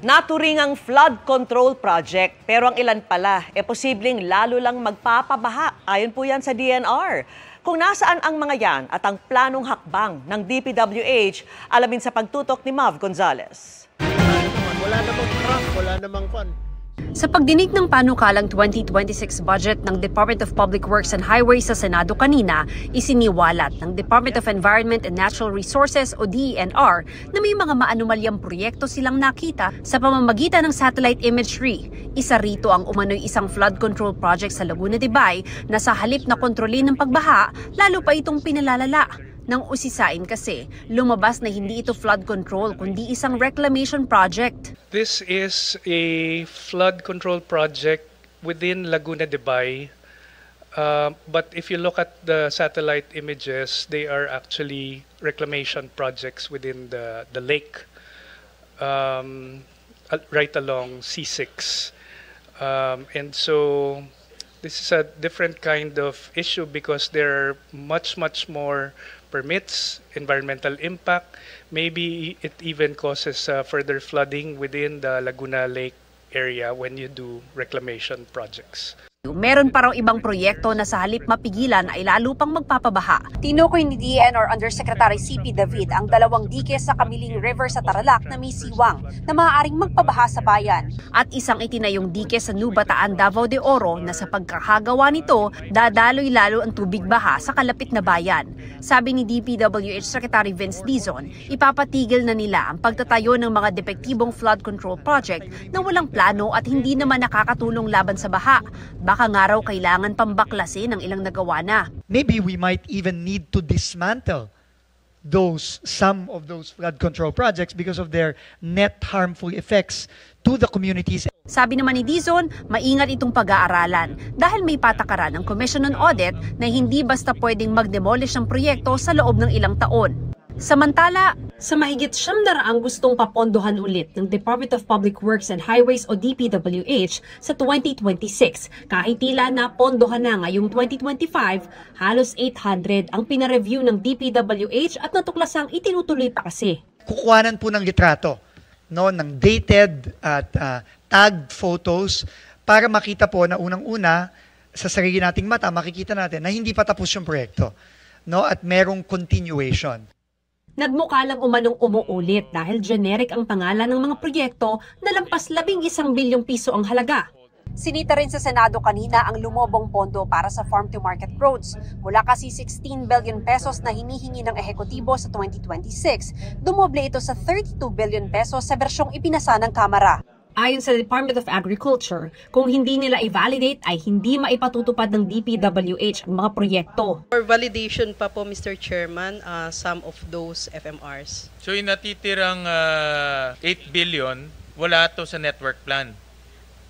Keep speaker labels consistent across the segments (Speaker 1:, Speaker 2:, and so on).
Speaker 1: Naturingang flood control project, pero ang ilan pala, posibleng lalo lang magpapabaha. Ayon po yan sa DNR. Kung nasaan ang mga yan at ang planong hakbang ng DPWH, alamin sa pagtutok ni Mav Gonzalez.
Speaker 2: Wala namang truck, wala namang kwan.
Speaker 3: Sa pagdinig ng panukalang 2026 budget ng Department of Public Works and Highways sa Senado kanina, isiniwalat ng Department of Environment and Natural Resources o DENR na may mga maanumalyang proyekto silang nakita sa pamamagitan ng satellite imagery. Isa rito ang umano'y isang flood control project sa Laguna de Bay na sa halip na kontrolin ng pagbaha, lalo pa itong pinalalala. Nang usisain kasi, lumabas na hindi ito flood control kundi isang reclamation project.
Speaker 4: This is a flood control project within Laguna de Bay. But if you look at the satellite images, they are actually reclamation projects within the lake right along C6. And so this is a different kind of issue because there are much more permits, environmental impact. Maybe it even causes further flooding within the Laguna Lake area when you do reclamation projects.
Speaker 3: Meron pa raw ibang proyekto na sa halip mapigilan ay lalo pang magpapabaha. Tinukoy ni DENR Undersecretary CP David ang 2 dike sa Kamiling River sa Tarlac na may siwang na maaaring magpabaha sa bayan. At isang itinayong dike sa New Bataan, Davao de Oro na sa pagkakagawa nito, dadaloy lalo ang tubig baha sa kalapit na bayan. Sabi ni DPWH Secretary Vince Dizon, ipapatigil na nila ang pagtatayo ng mga depektibong flood control project na walang plano at hindi naman nakakatulong laban sa baha. Baka nga raw kailangan pambaklasin ang ilang nagawa na.
Speaker 5: Maybe we might even need to dismantle some of those flood control projects because of their net harmful effects to the communities.
Speaker 3: Sabi naman ni Dizon, maingat itong pag-aaralan dahil may patakaran ng Commission on Audit na hindi basta pwedeng mag-demolish ng proyekto sa loob ng ilang taon. Samantala, sa mahigit 700 gustong papondohan ulit ng Department of Public Works and Highways o DPWH sa 2026. Kahit tila na pondohan na ngayong 2025, halos 800 ang pinareview ng DPWH at natuklasang itinutuloy pa kasi.
Speaker 5: Kukuhanan po ng litrato, no, ng dated at tagged photos para makita po na unang-una sa sarili nating mata, makikita natin na hindi pa tapos yung proyekto, no, at merong continuation.
Speaker 3: Nagmukha lang umanong umuulit dahil generic ang pangalan ng mga proyekto na lampas 11 bilyong piso ang halaga. Sinita rin sa Senado kanina ang lumobong pondo para sa farm-to-market roads. Mula kasi 16 billion pesos na hinihingi ng ehekutibo sa 2026, dumoble ito sa 32 billion pesos sa bersyong ipinasa ng Kamara. Ayon sa Department of Agriculture, kung hindi nila i-validate ay hindi maipatutupad ng DPWH ang mga proyekto.
Speaker 6: For validation pa po, Mr. Chairman, some of those FMRs.
Speaker 7: So yung natitirang 8 billion, wala to sa network plan?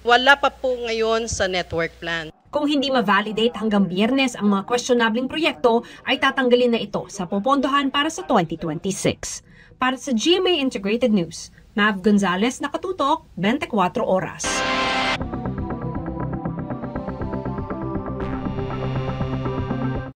Speaker 6: Wala pa po ngayon sa network plan.
Speaker 3: Kung hindi ma-validate hanggang Biyernes ang mga questionabling proyekto, ay tatanggalin na ito sa popondohan para sa 2026. Para sa GMA Integrated News, Mav Gonzalez, nakatutok, 24 oras.